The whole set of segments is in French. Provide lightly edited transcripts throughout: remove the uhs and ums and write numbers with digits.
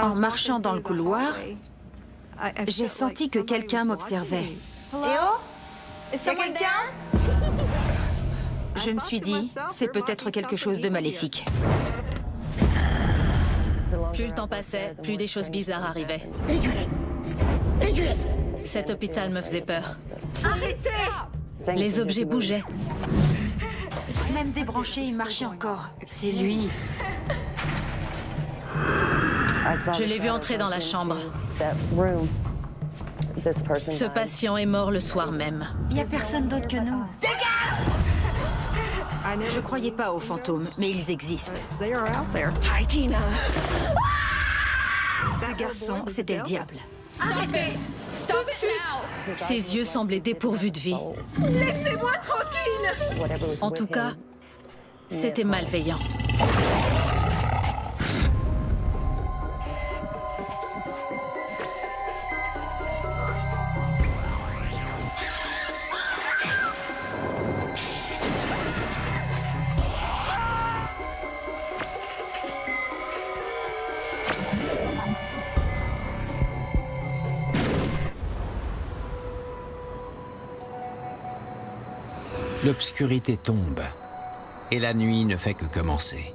En marchant dans le couloir, j'ai senti que quelqu'un m'observait. Hello? Is someone there? Je me suis dit, c'est peut-être quelque chose de maléfique. Plus le temps passait, plus des choses bizarres arrivaient. Cet hôpital me faisait peur. Arrêtez! Les objets bougeaient. Même débranché, il marchait encore. C'est lui. Je l'ai vu entrer dans la chambre. Ce patient est mort le soir même. Il n'y a personne d'autre que nous. Je croyais pas aux fantômes, mais ils existent. Hi, Tina. Ce garçon, c'était le diable. Arrêtez! Stop it now! Ses yeux semblaient dépourvus de vie. Laissez-moi tranquille! En tout cas, c'était malveillant. L'obscurité tombe et la nuit ne fait que commencer.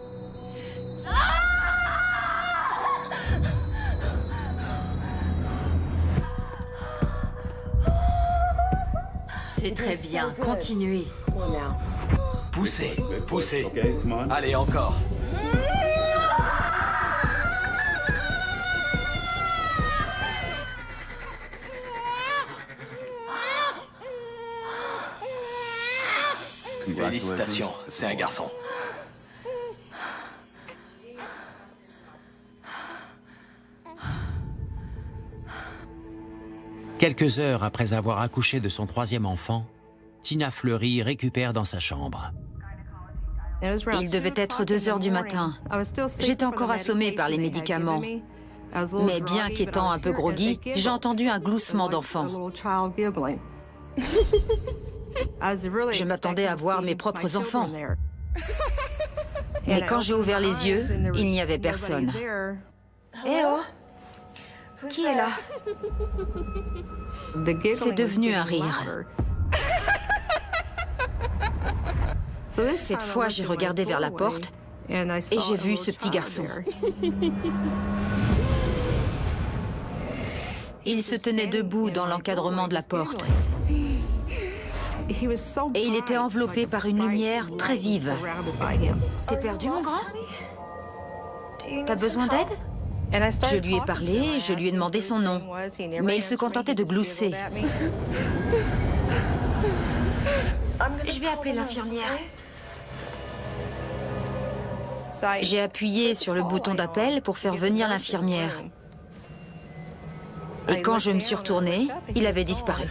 C'est très bien, continuez. Poussez, poussez. Allez, encore. Félicitations, c'est un garçon. Quelques heures après avoir accouché de son troisième enfant, Tina Fleury récupère dans sa chambre. Il devait être 2 heures du matin. J'étais encore assommée par les médicaments. Mais bien qu'étant un peu groggy, j'ai entendu un gloussement d'enfant. Je m'attendais à voir mes propres enfants. Mais quand j'ai ouvert les yeux, il n'y avait personne. Eh oh! Qui est là? C'est devenu un rire. Cette fois, j'ai regardé vers la porte et j'ai vu ce petit garçon. Il se tenait debout dans l'encadrement de la porte. Et il était enveloppé par une lumière très vive. T'es perdu, mon grand? T'as besoin d'aide? Je lui ai parlé, je lui ai demandé son nom. Mais il se contentait de glousser. Je vais appeler l'infirmière. J'ai appuyé sur le bouton d'appel pour faire venir l'infirmière. Et quand je me suis retournée, il avait disparu.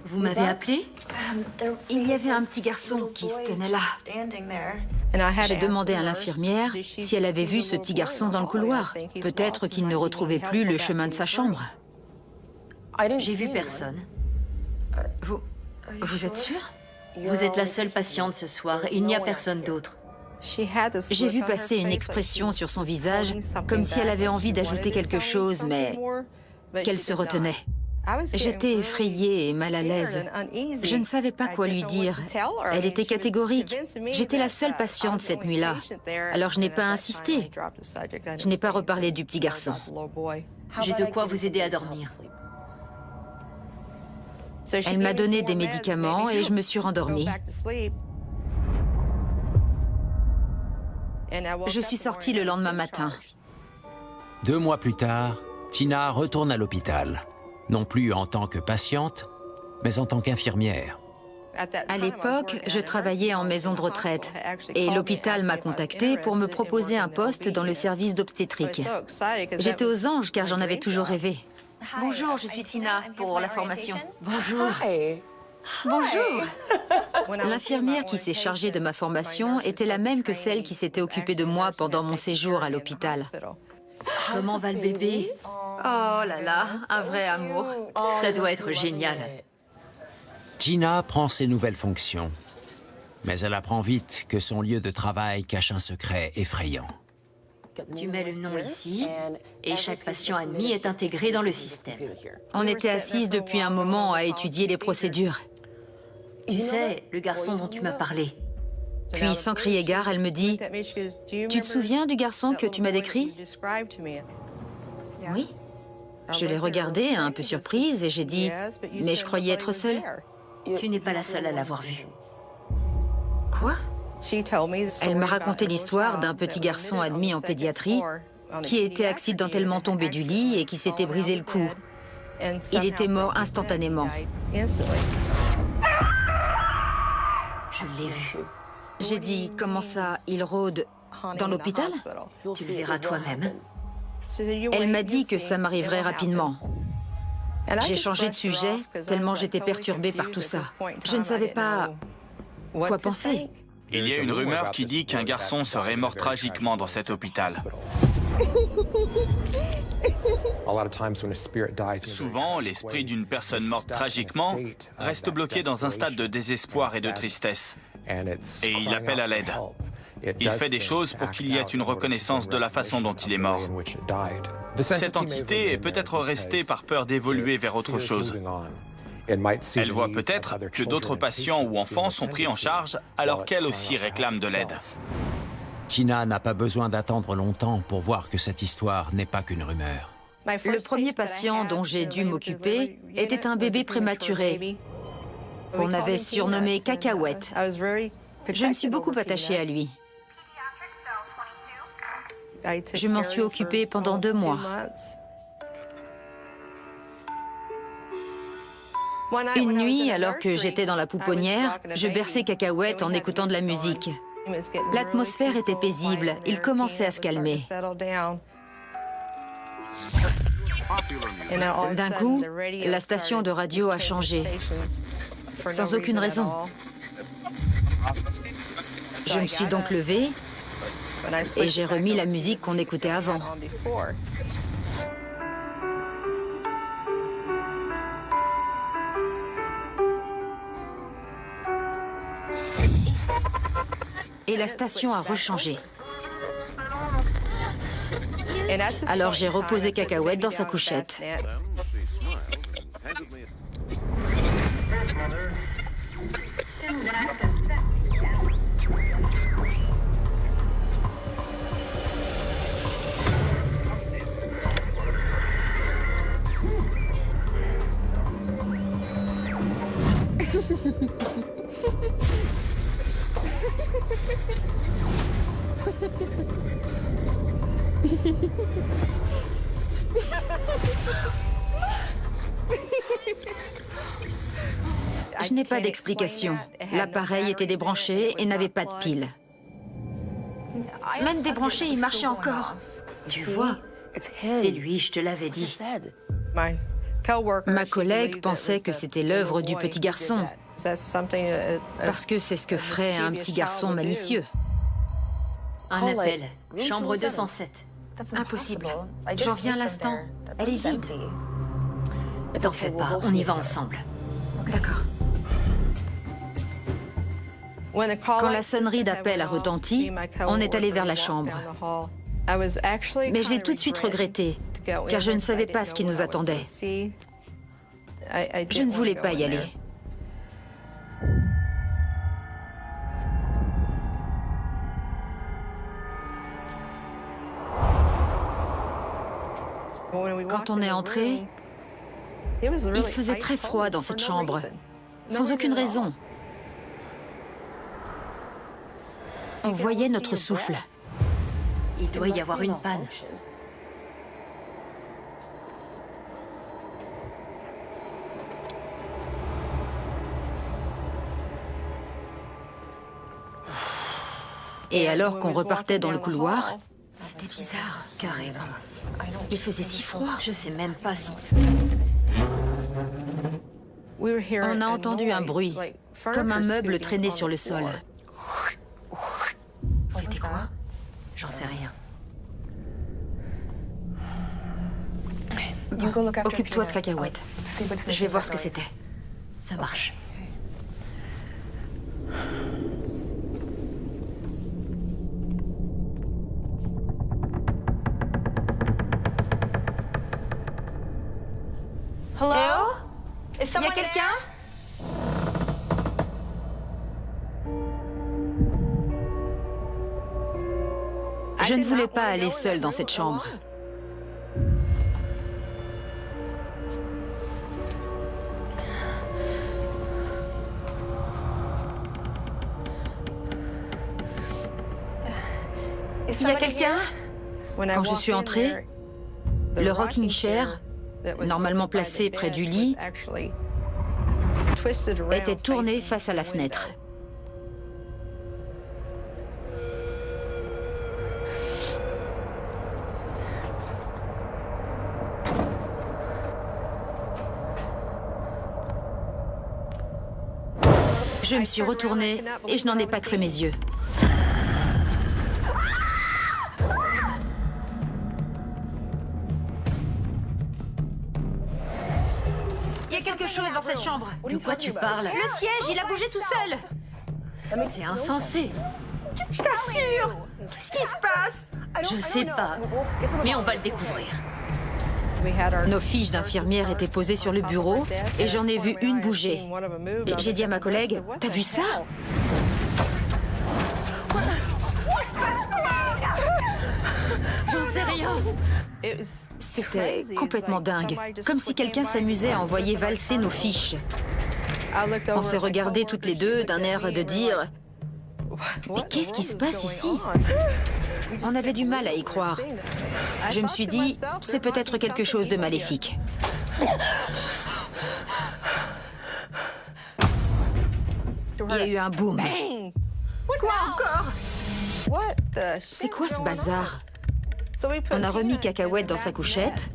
Vous m'avez appelé? Il y avait un petit garçon qui se tenait là. J'ai demandé à l'infirmière si elle avait vu ce petit garçon dans le couloir. Peut-être qu'il ne retrouvait plus le chemin de sa chambre. J'ai vu personne. Vous êtes sûre? Vous êtes la seule patiente ce soir. Il n'y a personne d'autre. J'ai vu passer une expression sur son visage, comme si elle avait envie d'ajouter quelque chose, mais qu'elle se retenait. J'étais effrayée et mal à l'aise. Je ne savais pas quoi lui dire. Elle était catégorique. J'étais la seule patiente cette nuit-là. Alors je n'ai pas insisté. Je n'ai pas reparlé du petit garçon. J'ai de quoi vous aider à dormir. Elle m'a donné des médicaments et je me suis rendormie. Je suis sortie le lendemain matin. 2 mois plus tard, Tina retourne à l'hôpital. Non plus en tant que patiente, mais en tant qu'infirmière. À l'époque, je travaillais en maison de retraite et l'hôpital m'a contactée pour me proposer un poste dans le service d'obstétrique. J'étais aux anges car j'en avais toujours rêvé. Bonjour, je suis Tina pour la formation. Bonjour. Bonjour. L'infirmière qui s'est chargée de ma formation était la même que celle qui s'était occupée de moi pendant mon séjour à l'hôpital. Comment va le bébé? Oh là là, un vrai amour. Ça doit être génial. Tina prend ses nouvelles fonctions, mais elle apprend vite que son lieu de travail cache un secret effrayant. Tu mets le nom ici, et chaque patient admis est intégré dans le système. On était assises depuis un moment à étudier les procédures. Tu sais, le garçon dont tu m'as parlé, Puis, sans crier gare, elle me dit « Tu te souviens du garçon que tu m'as décrit ?» Oui. Je l'ai regardé, un peu surprise, et j'ai dit « Mais je croyais être seule. » tu n'es pas la seule à l'avoir vu. Quoi? Elle m'a raconté l'histoire d'un petit garçon admis en pédiatrie qui était accidentellement tombé du lit et qui s'était brisé le cou. Il était mort instantanément. Je l'ai vu. J'ai dit « Comment ça, il rôde dans l'hôpital ?» Tu le verras toi-même. Elle m'a dit que ça m'arriverait rapidement. J'ai changé de sujet tellement j'étais perturbée par tout ça. Je ne savais pas quoi penser. Il y a une rumeur qui dit qu'un garçon serait mort tragiquement dans cet hôpital. Souvent, l'esprit d'une personne morte tragiquement reste bloqué dans un stade de désespoir et de tristesse. Et il appelle à l'aide. Il fait des choses pour qu'il y ait une reconnaissance de la façon dont il est mort. Cette entité est peut-être restée par peur d'évoluer vers autre chose. Elle voit peut-être que d'autres patients ou enfants sont pris en charge alors qu'elle aussi réclame de l'aide. Tina n'a pas besoin d'attendre longtemps pour voir que cette histoire n'est pas qu'une rumeur. Le premier patient dont j'ai dû m'occuper était un bébé prématuré qu'on avait surnommé Cacahuète. Je me suis beaucoup attachée à lui. Je m'en suis occupée pendant 2 mois. Une nuit, alors que j'étais dans la pouponnière, je berçais Cacahuète en écoutant de la musique. L'atmosphère était paisible, il commençait à se calmer. D'un coup, la station de radio a changé, sans aucune raison. Je me suis donc levée et j'ai remis la musique qu'on écoutait avant. Et la station a rechangé. Alors j'ai reposé Cacahuète dans sa couchette. Je n'ai pas d'explication. L'appareil était débranché et n'avait pas de pile. Même débranché, il marchait encore. Tu vois, c'est lui, je te l'avais dit. Ma collègue pensait que c'était l'œuvre du petit garçon, parce que c'est ce que ferait un petit garçon malicieux. Un appel. Chambre 207. Impossible. J'en viens à l'instant. Elle est vide. T'en fais pas, on y va ensemble. D'accord. Quand la sonnerie d'appel a retenti, on est allé vers la chambre. Mais je l'ai tout de suite regretté, car je ne savais pas ce qui nous attendait. Je ne voulais pas y aller. Quand on est entré, il faisait très froid dans cette chambre, sans aucune raison. On voyait notre souffle. Il doit y avoir une panne. Et alors qu'on repartait dans le couloir, C'était bizarre, carrément. Il faisait si froid, je sais même pas si... on a entendu un bruit, comme un meuble traîné sur le sol. C'était quoi? J'en sais rien. Bon, occupe-toi de Cacahuète. Je vais voir ce que c'était. Ça marche. Il y a quelqu'un? Je ne voulais pas aller seule dans cette chambre. Il y a quelqu'un? Quand je suis entrée, le rocking chair, normalement placé près du lit, était tourné face à la fenêtre. Je me suis retournée et je n'en ai pas cru mes yeux. Il y a quelque chose dans cette chambre. De quoi tu parles? Le siège, il a bougé tout seul. C'est insensé. Je t'assure. Qu'est-ce qui se passe? Je sais pas, mais on va le découvrir. Nos fiches d'infirmière étaient posées sur le bureau et j'en ai vu une bouger. Et j'ai dit à ma collègue, « T'as vu ça ?» J'en sais rien. C'était complètement dingue, comme si quelqu'un s'amusait à envoyer valser nos fiches. On s'est regardés toutes les deux d'un air de dire « Mais qu'est-ce qui se passe ici ?» On avait du mal à y croire. Je me suis dit, c'est peut-être quelque chose de maléfique. Il y a eu un boom. Quoi encore? C'est quoi ce bazar? On a remis Cacahuète dans sa couchette.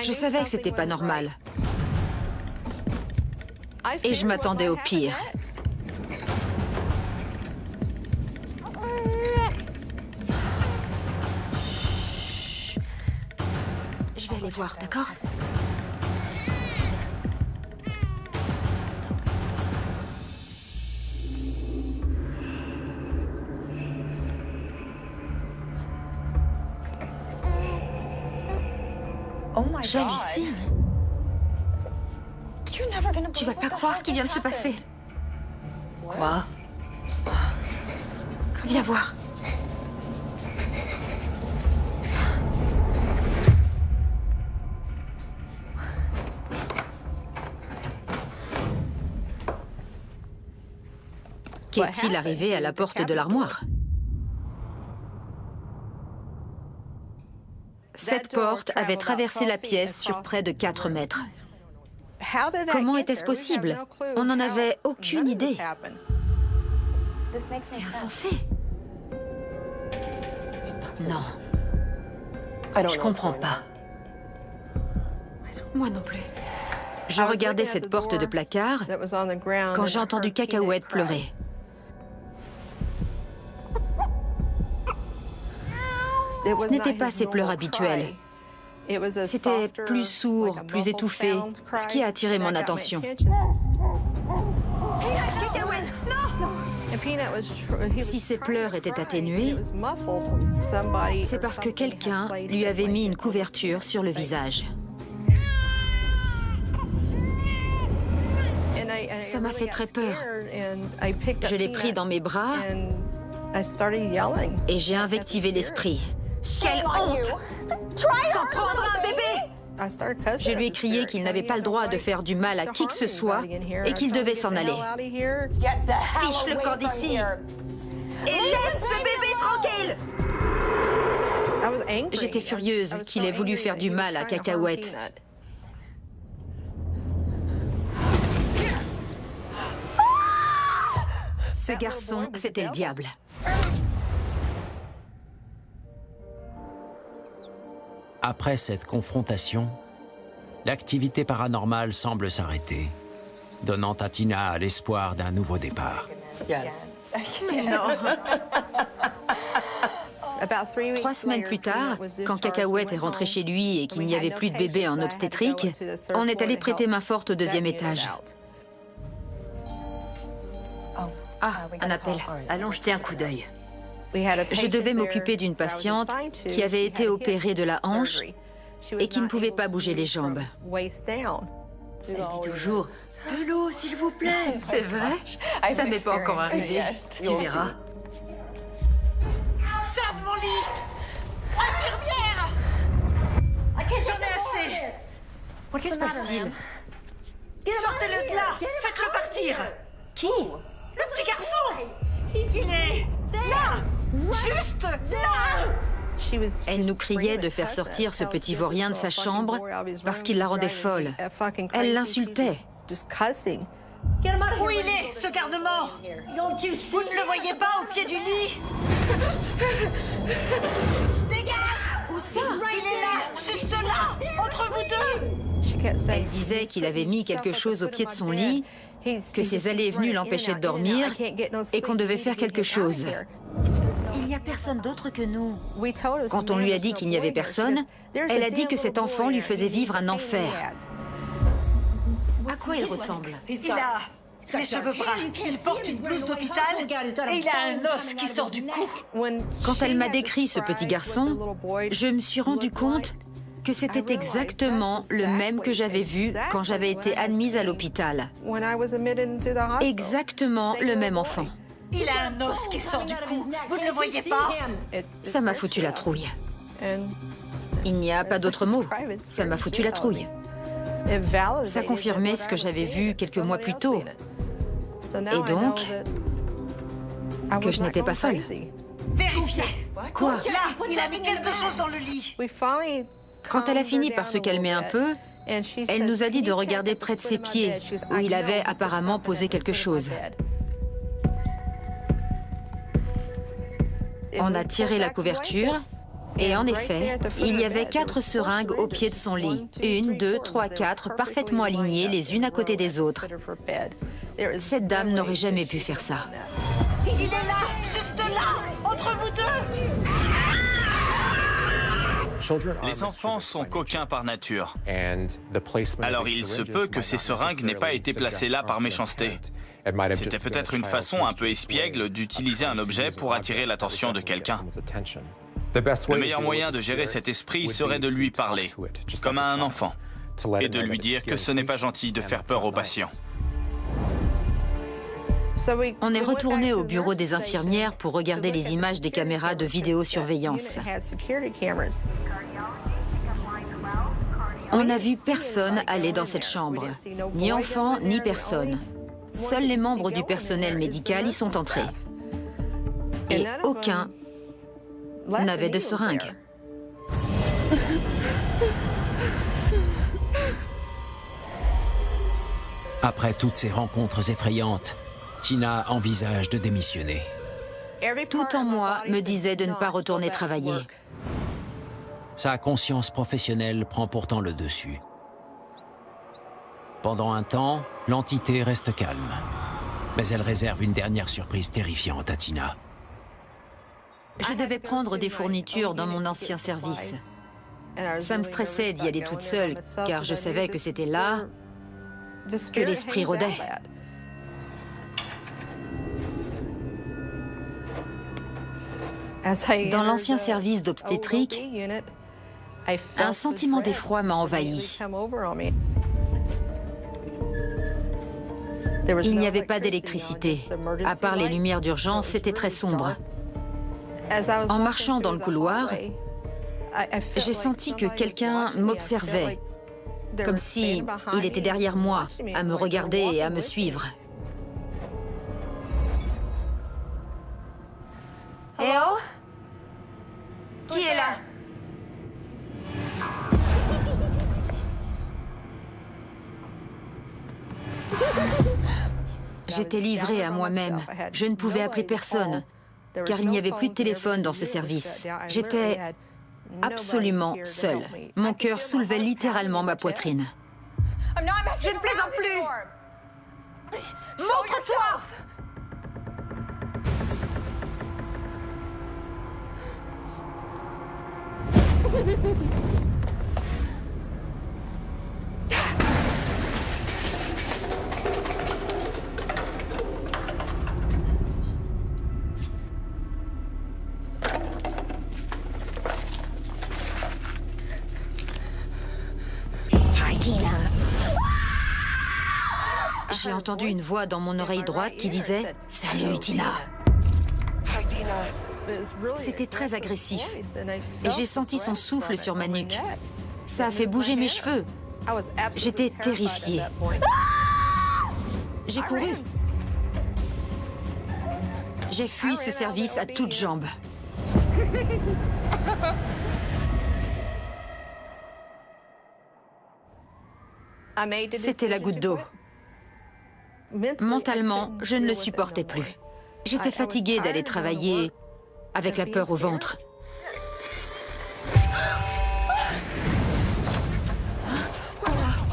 Je savais que c'était pas normal. Et je m'attendais au pire. Je vais aller voir, d'accord? J'hallucine. Tu vas pas croire ce qui vient de se passer. Quoi? Viens voir. Qu'est-il arrivé à la porte de l'armoire? Cette porte avait traversé la pièce sur près de 4 mètres. Comment était-ce possible? On n'en avait aucune idée. C'est insensé. Non. Je comprends pas. Moi non plus. Je regardais cette porte de placard quand j'ai entendu Cacahuète pleurer. Ce n'était pas ses pleurs habituels. C'était plus sourd, plus étouffé, ce qui a attiré mon attention. Cacahuète, non! Si ses pleurs étaient atténués, c'est parce que quelqu'un lui avait mis une couverture sur le visage. Ça m'a fait très peur. Je l'ai pris dans mes bras et j'ai invectivé l'esprit. Quelle honte! S'en prendre à un bébé! Je lui ai crié qu'il n'avait pas le droit de faire du mal à qui que ce soit et qu'il devait s'en aller. Fiche le camp d'ici! Et laisse ce bébé tranquille! J'étais furieuse qu'il ait voulu faire du mal à Cacahuète. Ce garçon, c'était le diable. Après cette confrontation, l'activité paranormale semble s'arrêter, donnant à Tina l'espoir d'un nouveau départ. Mais non! 3 semaines plus tard, quand Cacahuète est rentré chez lui et qu'il n'y avait plus de bébé en obstétrique, on est allé prêter main forte au 2e étage. Ah, un appel. Allons jeter un coup d'œil. Je devais m'occuper d'une patiente qui avait été opérée de la hanche et qui ne pouvait pas bouger les jambes. Elle dit toujours « De l'eau, s'il vous plaît !» C'est vrai? Ça m'est pas encore arrivé. Tu verras. Sors de mon lit! Infirmière! J'en ai assez! Que se passe-t-il? Sortez-le de là! Faites-le partir! Qui? Le petit garçon! Il est là! Juste là! Elle nous criait de faire sortir ce petit vaurien de sa chambre parce qu'il la rendait folle. Elle l'insultait. Où il est, ce garnement? Vous ne le voyez pas au pied du lit? Dégage! Où ça? Il est là, juste là, entre vous deux! Elle disait qu'il avait mis quelque chose au pied de son lit, que ses allées et venues l'empêchaient de dormir et qu'on devait faire quelque chose. Il n'y a personne d'autre que nous. Quand on lui a dit qu'il n'y avait personne, elle a dit que cet enfant lui faisait vivre un enfer. À quoi il ressemble? Il a les cheveux bruns, il porte une blouse d'hôpital et il a un os qui sort du cou. Quand elle m'a décrit ce petit garçon, je me suis rendu compte que c'était exactement le même que j'avais vu quand j'avais été admise à l'hôpital. Exactement le même enfant. Il a un os qui sort du cou, vous ne le voyez pas? Ça m'a foutu la trouille. Il n'y a pas d'autre mot. Ça m'a foutu la trouille. Ça confirmait ce que j'avais vu quelques mois plus tôt. Et donc, que je n'étais pas folle. Vérifiez. Quoi? Là, il a mis quelque chose dans le lit. Quand elle a fini par se calmer un peu, elle nous a dit de regarder près de ses pieds, où il avait apparemment posé quelque chose. On a tiré la couverture, et en effet, il y avait 4 seringues au pied de son lit. 1, 2, 3, 4, parfaitement alignées les unes à côté des autres. Cette dame n'aurait jamais pu faire ça. Il est là, juste là, entre vous deux. Les enfants sont coquins par nature. Alors il se peut que ces seringues n'aient pas été placées là par méchanceté. C'était peut-être une façon un peu espiègle d'utiliser un objet pour attirer l'attention de quelqu'un. Le meilleur moyen de gérer cet esprit serait de lui parler, comme à un enfant, et de lui dire que ce n'est pas gentil de faire peur aux patients. On est retourné au bureau des infirmières pour regarder les images des caméras de vidéosurveillance. On n'a vu personne aller dans cette chambre, ni enfant, ni personne. Seuls les membres du personnel médical y sont entrés. Et aucun n'avait de seringue. Après toutes ces rencontres effrayantes, Tina envisage de démissionner. Tout en moi me disait de ne pas retourner travailler. Sa conscience professionnelle prend pourtant le dessus. Pendant un temps, l'entité reste calme. Mais elle réserve une dernière surprise terrifiante à Tina. Je devais prendre des fournitures dans mon ancien service. Ça me stressait d'y aller toute seule, car je savais que c'était là que l'esprit rôdait. Dans l'ancien service d'obstétrique, un sentiment d'effroi m'a envahi. Il n'y avait pas d'électricité. À part les lumières d'urgence, c'était très sombre. En marchant dans le couloir, j'ai senti que quelqu'un m'observait, comme si il était derrière moi, à me regarder et à me suivre. Eh oh? Qui est là? J'étais livrée à moi-même. Je ne pouvais appeler personne, car il n'y avait plus de téléphone dans ce service. J'étais absolument seule. Mon cœur soulevait littéralement ma poitrine. Je ne plaisante plus! Montre-toi! Hi, Tina. j'ai entendu une voix dans mon oreille droite qui disait « Salut, Tina ». C'était très agressif et j'ai senti son souffle sur ma nuque. Ça a fait bouger mes cheveux. J'étais terrifiée. J'ai couru. J'ai fui ce service à toutes jambes. C'était la goutte d'eau. Mentalement, je ne le supportais plus. J'étais fatiguée d'aller travailler avec la peur au ventre.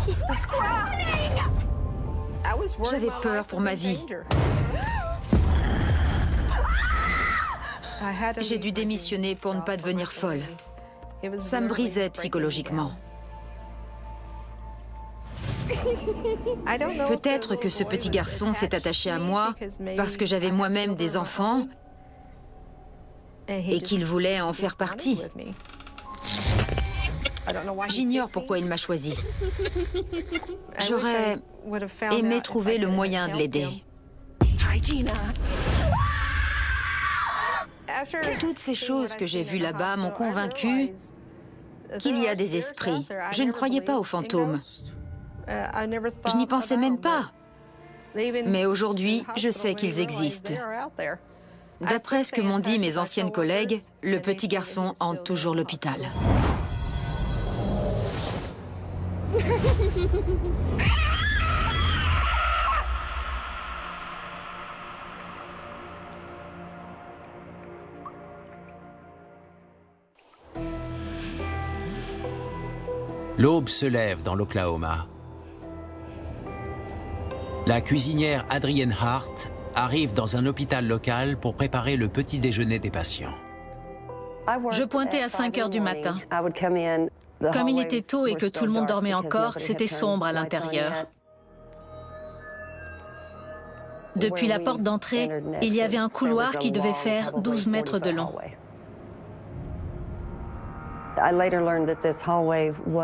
Il se passe quoi? J'avais peur pour ma vie. J'ai dû démissionner pour ne pas devenir folle. Ça me brisait psychologiquement. Peut-être que ce petit garçon s'est attaché à moi parce que j'avais moi-même des enfants et qu'il voulait en faire partie. J'ignore pourquoi il m'a choisi. J'aurais aimé trouver le moyen de l'aider. Toutes ces choses que j'ai vues là-bas m'ont convaincue qu'il y a des esprits. Je ne croyais pas aux fantômes. Je n'y pensais même pas. Mais aujourd'hui, je sais qu'ils existent. D'après ce que m'ont dit mes anciennes collègues, le petit garçon hante toujours l'hôpital. L'aube se lève dans l'Oklahoma. La cuisinière Adrienne Hart arrive dans un hôpital local pour préparer le petit déjeuner des patients. Je pointais à 5 heures du matin. Comme il était tôt et que tout le monde dormait encore, c'était sombre à l'intérieur. Depuis la porte d'entrée, il y avait un couloir qui devait faire 12 mètres de long.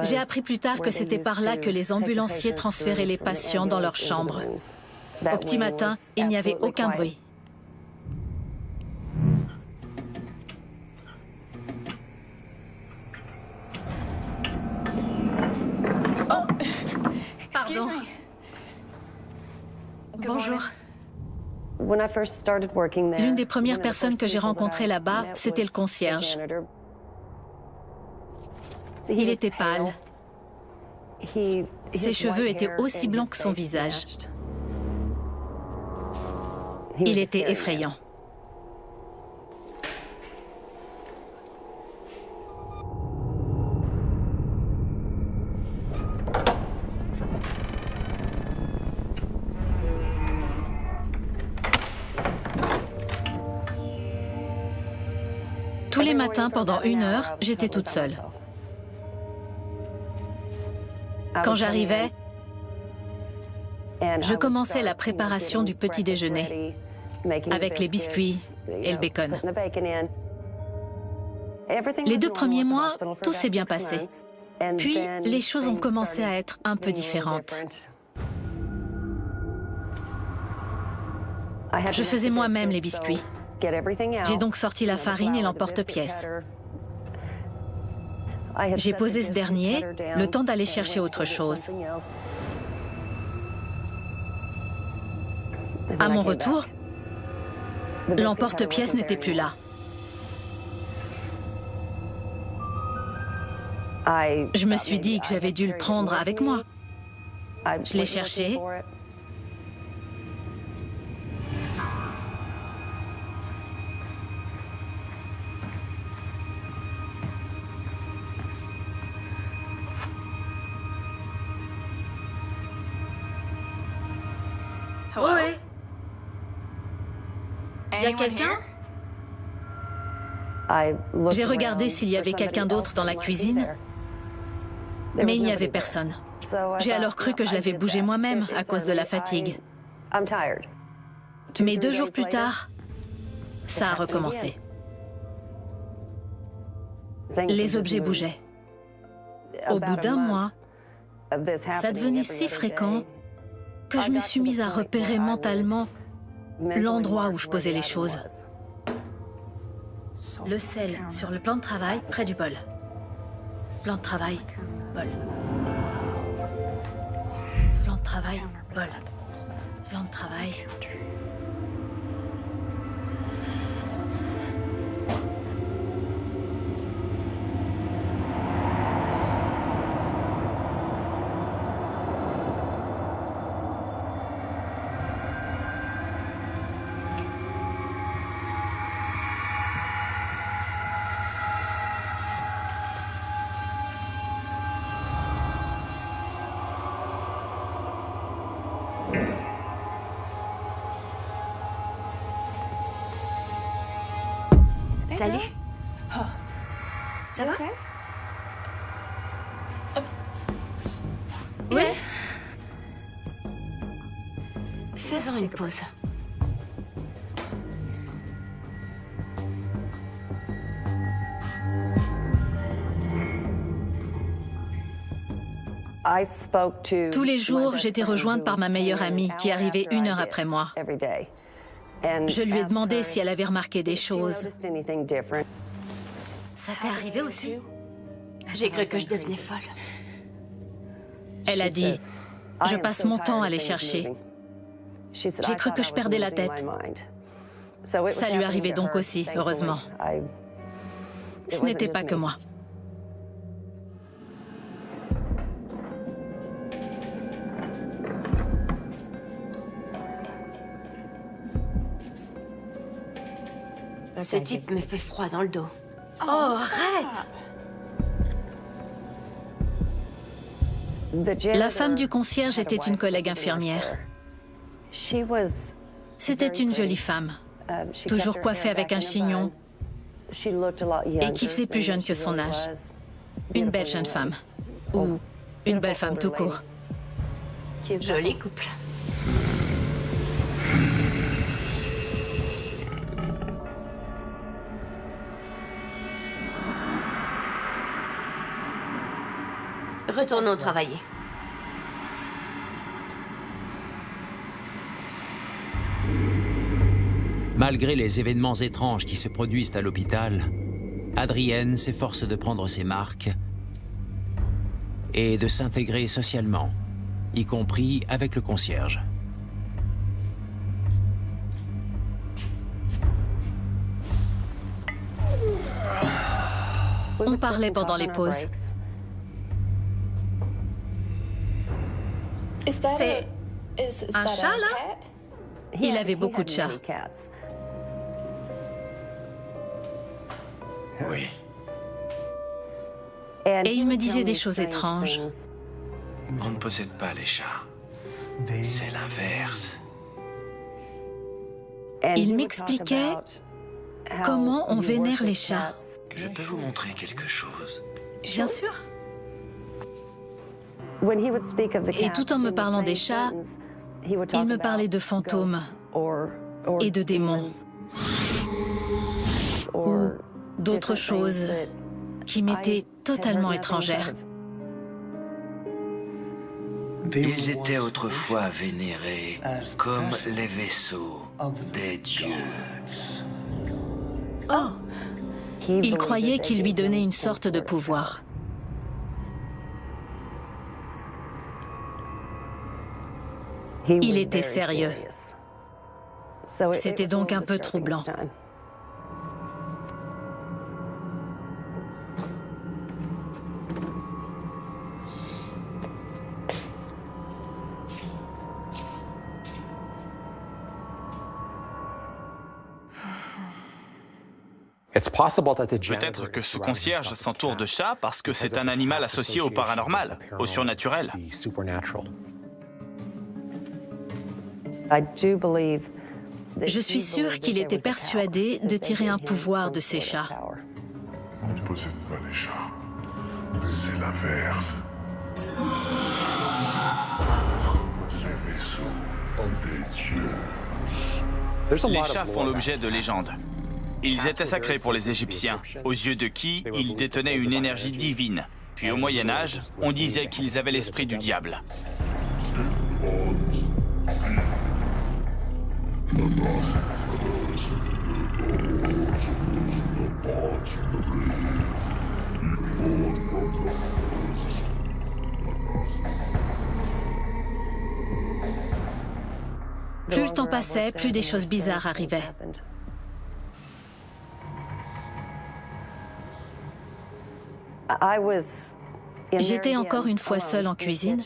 J'ai appris plus tard que c'était par là que les ambulanciers transféraient les patients dans leurs chambres. Au petit matin, il n'y avait aucun bruit. Pardon. Bonjour. L'une des premières personnes que j'ai rencontrées là-bas, c'était le concierge. Il était pâle. Ses cheveux étaient aussi blancs que son visage. Il était effrayant. Tous les matins, pendant 1 heure, j'étais toute seule. Quand j'arrivais, je commençais la préparation du petit déjeuner avec les biscuits et le bacon. Les 2 premiers mois, tout s'est bien passé. Puis, les choses ont commencé à être un peu différentes. Je faisais moi-même les biscuits. J'ai donc sorti la farine et l'emporte-pièce. J'ai posé ce dernier, le temps d'aller chercher autre chose. À mon retour, l'emporte-pièce n'était plus là. Je me suis dit que j'avais dû le prendre avec moi. Je l'ai cherché. Oui. Il y a quelqu'un? J'ai regardé s'il y avait quelqu'un d'autre dans la cuisine, mais il n'y avait personne. J'ai alors cru que je l'avais bougé moi-même à cause de la fatigue. Mais 2 jours plus tard, ça a recommencé. Les objets bougeaient. Au bout d'1 mois, ça devenait si fréquent que je me suis mise à repérer mentalement l'endroit où je posais les choses. Le sel sur le plan de travail, près du bol. Plan de travail, bol. Plan de travail, bol. Plan de travail. Salut. Ça va? Oui. Faisons une pause. Tous les jours, j'étais rejointe par ma meilleure amie qui arrivait 1 heure après moi. Je lui ai demandé si elle avait remarqué des choses. Ça t'est arrivé aussi? J'ai cru que je devenais folle. Elle a dit « Je passe mon temps à les chercher ». J'ai cru que je perdais la tête. Ça lui arrivait donc aussi, heureusement. Ce n'était pas que moi. Ce type me fait froid dans le dos. Oh, arrête! La femme du concierge était une collègue infirmière. C'était une jolie femme, toujours coiffée avec un chignon et qui faisait plus jeune que son âge. Une belle jeune femme, ou une belle femme tout court. Joli couple. Retournons travailler. Malgré les événements étranges qui se produisent à l'hôpital, Adrienne s'efforce de prendre ses marques et de s'intégrer socialement, y compris avec le concierge. On parlait pendant les pauses. C'est un chat, là? Il avait beaucoup de chats. Oui. Et il me disait des choses étranges. On ne possède pas les chats. C'est l'inverse. Il m'expliquait comment on vénère les chats. Je peux vous montrer quelque chose. Bien sûr. Et tout en me parlant des chats, il me parlait de fantômes et de démons ou d'autres choses qui m'étaient totalement étrangères. Ils étaient autrefois vénérés comme les vaisseaux des dieux. Oh! Il croyait qu'il lui donnait une sorte de pouvoir. Il était sérieux. C'était donc un peu troublant. Peut-être que ce concierge s'entoure de chats parce que c'est un animal associé au paranormal, au surnaturel. Je suis sûre qu'il était persuadé de tirer un pouvoir de ces chats. On ne possède pas les chats. C'est l'inverse. Les vaisseaux des dieux. Les chats font l'objet de légendes. Ils étaient sacrés pour les Égyptiens, aux yeux de qui ils détenaient une énergie divine. Puis au Moyen-Âge, on disait qu'ils avaient l'esprit du diable. Plus le temps passait, plus des choses bizarres arrivaient. J'étais encore une fois seule en cuisine.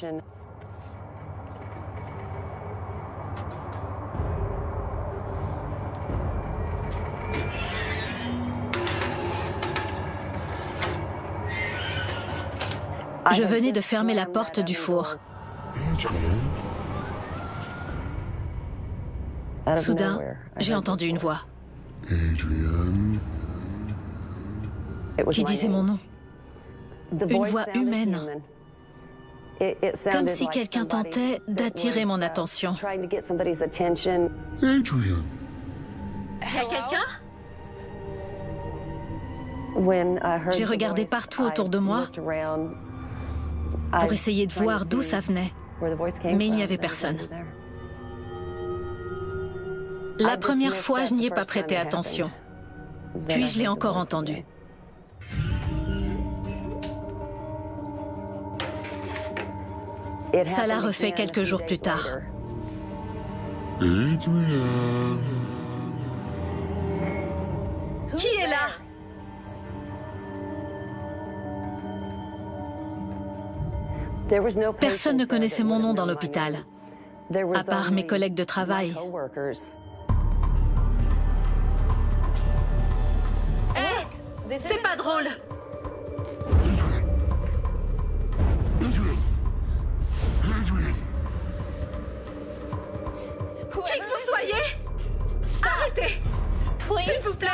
Je venais de fermer la porte du four. Soudain, j'ai entendu une voix qui disait mon nom. Une voix humaine. Comme si quelqu'un tentait d'attirer mon attention. Adrian. Y a quelqu'un? J'ai regardé partout autour de moi pour essayer de voir d'où ça venait, mais il n'y avait personne. La première fois, je n'y ai pas prêté attention. Puis je l'ai encore entendu. Ça l'a refait quelques jours plus tard. Qui est là? Personne ne connaissait mon nom dans l'hôpital, à part mes collègues de travail. Hé! C'est pas drôle! Qui que vous soyez, arrêtez! S'il vous plaît!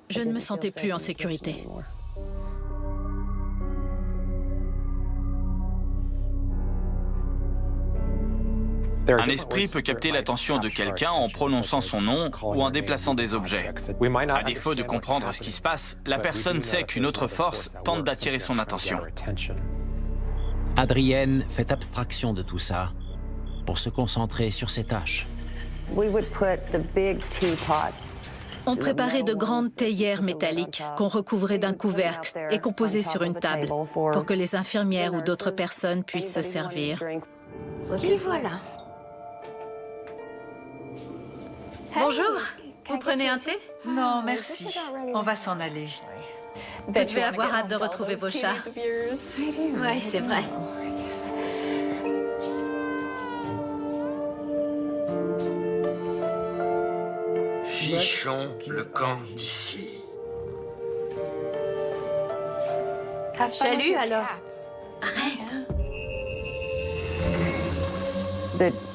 Je ne me sentais plus en sécurité. Un esprit peut capter l'attention de quelqu'un en prononçant son nom ou en déplaçant des objets. À défaut de comprendre ce qui se passe, la personne sait qu'une autre force tente d'attirer son attention. Adrienne fait abstraction de tout ça pour se concentrer sur ses tâches. On préparait de grandes théières métalliques qu'on recouvrait d'un couvercle et qu'on posait sur une table pour que les infirmières ou d'autres personnes puissent se servir. Et voilà. Bonjour, vous prenez un thé? Non, merci. On va s'en aller. Vous devez avoir hâte de retrouver vos chats. Ouais, c'est vrai. Fichons le camp d'ici. Salut alors.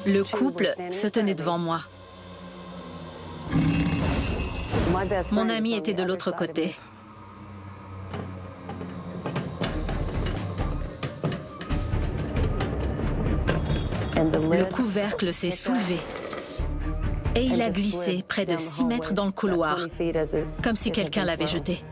Le couple se tenait devant moi. Mon ami était de l'autre côté. Le couvercle s'est soulevé et il a glissé près de 6 mètres dans le couloir, comme si quelqu'un l'avait jeté.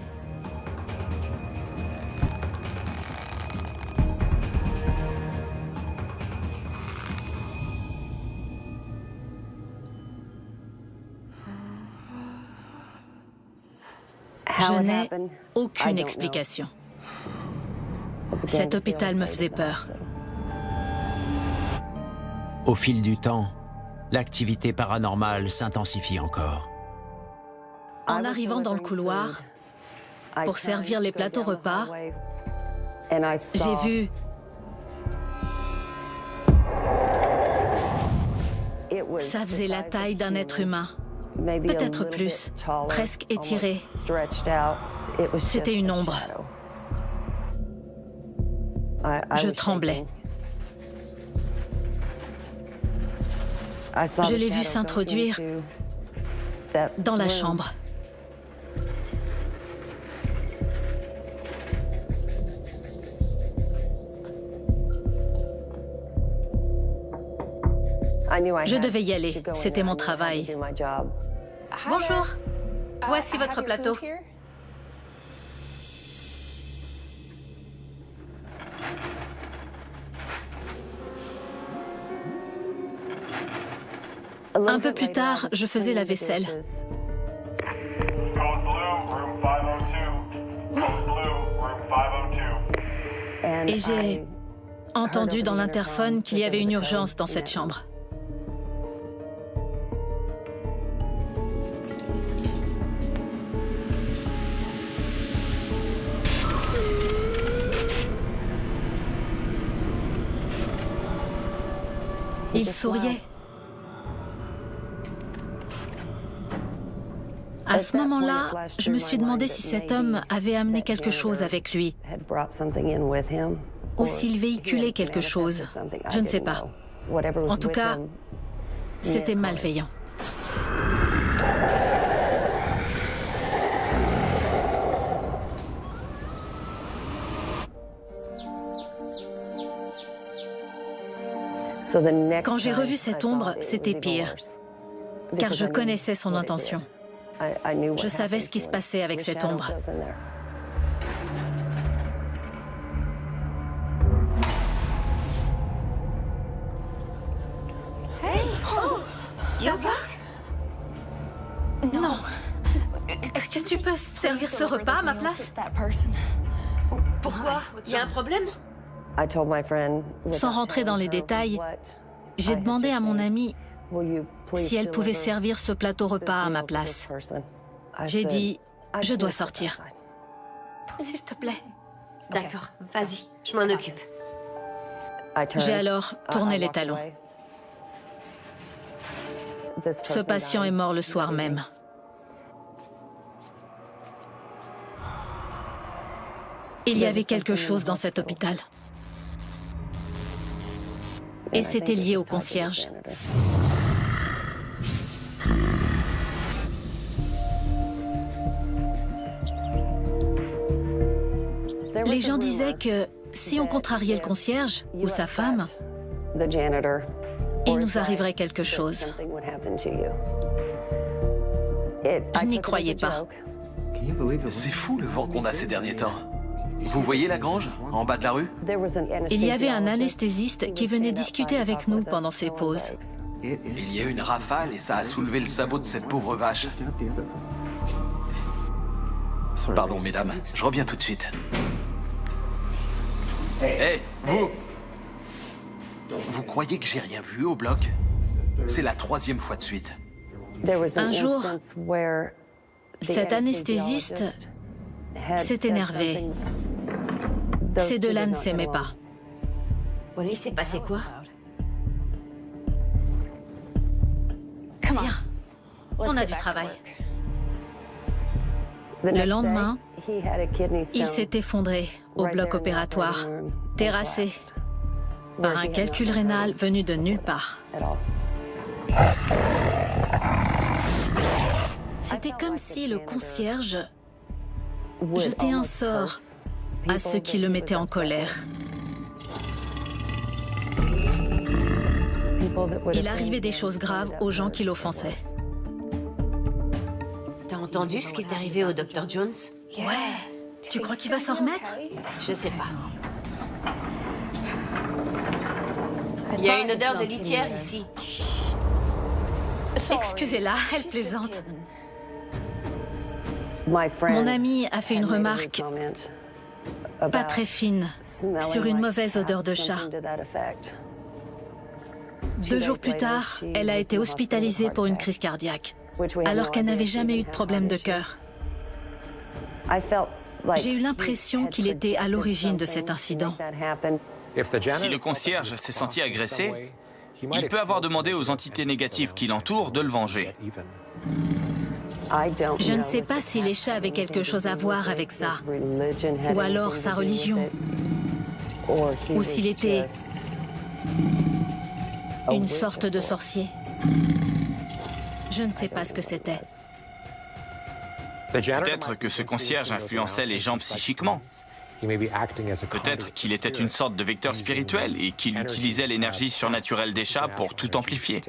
Je n'ai aucune explication. Cet hôpital me faisait peur. Au fil du temps, l'activité paranormale s'intensifie encore. En arrivant dans le couloir, pour servir les plateaux repas, j'ai vu ça faisait la taille d'un être humain, peut-être plus, presque étiré. C'était une ombre. Je tremblais. Je l'ai vu s'introduire dans la chambre. Je devais y aller, c'était mon travail. Bonjour, voici votre plateau. Un peu plus tard, je faisais la vaisselle. Code blue, room 502. Code blue, room 502. Et j'ai entendu dans l'interphone qu'il y avait une urgence dans cette chambre. Il souriait. À ce moment-là, je me suis demandé si cet homme avait amené quelque chose avec lui, ou s'il véhiculait quelque chose. Je ne sais pas. En tout cas, c'était malveillant. Quand j'ai revu cette ombre, c'était pire, car je connaissais son intention. Je savais ce qui se passait avec cette ombre. Ça va? Non. Est-ce que tu peux servir ce repas à ma place? Pourquoi? Il y a un problème? Sans rentrer dans les détails, j'ai demandé à mon amie si elle pouvait servir ce plateau repas à ma place. J'ai dit, je dois sortir. S'il te plaît. D'accord, vas-y, je m'en occupe. J'ai alors tourné les talons. Ce patient est mort le soir même. Il y avait quelque chose dans cet hôpital. Et c'était lié au concierge. Les gens disaient que si on contrariait le concierge ou sa femme, il nous arriverait quelque chose. Je n'y croyais pas. C'est fou le vent qu'on a ces derniers temps. Vous voyez la grange, en bas de la rue? Il y avait un anesthésiste qui venait discuter avec nous pendant ses pauses. Il y a eu une rafale et ça a soulevé le sabot de cette pauvre vache. Pardon, mesdames, je reviens tout de suite. Hé, vous! Vous croyez que j'ai rien vu au bloc? C'est la 3e fois de suite. Un jour, cet anesthésiste s'est énervé. Ces deux-là ne s'aimaient pas. Il s'est passé quoi? Viens, on a du travail. Le lendemain, il s'est effondré au bloc opératoire, terrassé par un calcul rénal venu de nulle part. C'était comme si le concierge jetait un sort à ceux qui le mettaient en colère. Il arrivait des choses graves aux gens qui l'offensaient. T'as entendu ce qui est arrivé au Dr. Jones? Ouais. Tu crois qu'il va s'en remettre? Je sais pas. Il y a une odeur de litière ici. Excusez-la, elle plaisante. Mon ami a fait une remarque pas très fine sur une mauvaise odeur de chat. 2 jours plus tard, elle a été hospitalisée pour une crise cardiaque, alors qu'elle n'avait jamais eu de problème de cœur. J'ai eu l'impression qu'il était à l'origine de cet incident. Si le concierge s'est senti agressé, il peut avoir demandé aux entités négatives qui l'entourent de le venger. Je ne sais pas si les chats avaient quelque chose à voir avec ça, ou alors sa religion, ou s'il était une sorte de sorcier. Je ne sais pas ce que c'était. Peut-être que ce concierge influençait les gens psychiquement. Peut-être qu'il était une sorte de vecteur spirituel et qu'il utilisait l'énergie surnaturelle des chats pour tout amplifier.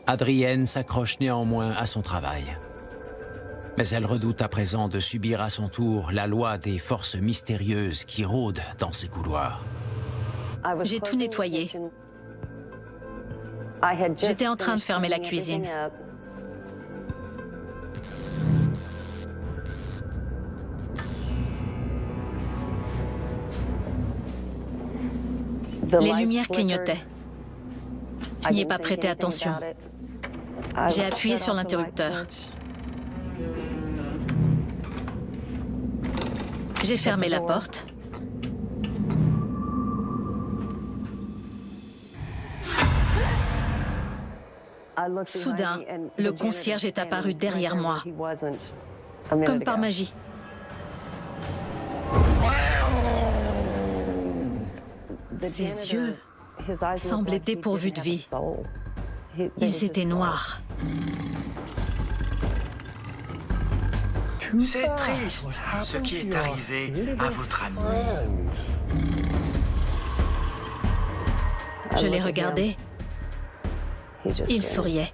Adrienne s'accroche néanmoins à son travail. Mais elle redoute à présent de subir à son tour la loi des forces mystérieuses qui rôdent dans ces couloirs. J'ai tout nettoyé. J'étais en train de fermer la cuisine. Les lumières clignotaient. Je n'y ai pas prêté attention. J'ai appuyé sur l'interrupteur. J'ai fermé la porte. Soudain, le concierge est apparu derrière moi, comme par magie. Ses yeux semblaient dépourvus de vie. Ils étaient noirs. C'est triste, ce qui est arrivé à votre ami. Je l'ai regardé. Il souriait.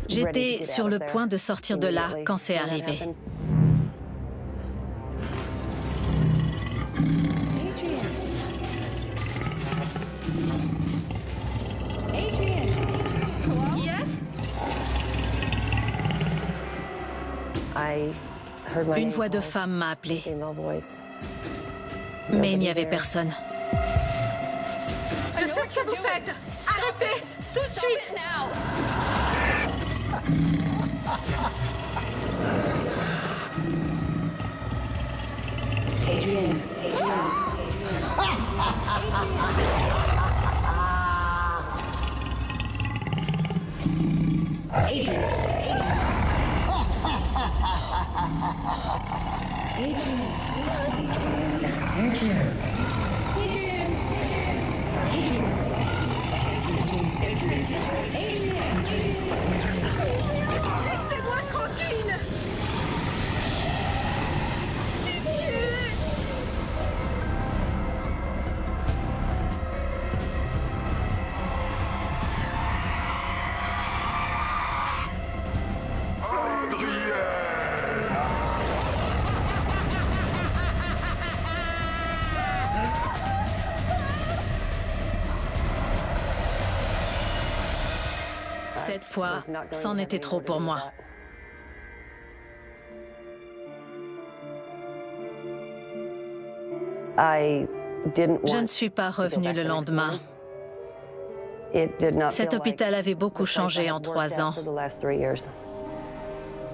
J'étais sur le point de sortir de là quand c'est arrivé. Une voix de femme m'a appelée. Mais il n'y avait personne. Je sais ce que vous faites. Arrêtez, tout de suite. Adrienne. Laissez-moi tranquille. Cette fois, c'en était trop pour moi. Je ne suis pas revenue le lendemain. Cet hôpital avait beaucoup changé en 3 ans.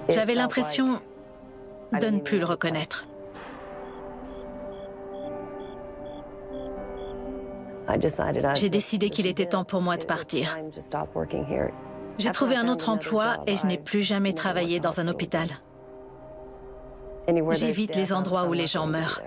J'avais l'impression de ne plus le reconnaître. J'ai décidé qu'il était temps pour moi de partir. J'ai trouvé un autre emploi et je n'ai plus jamais travaillé dans un hôpital. J'évite les endroits où les gens meurent.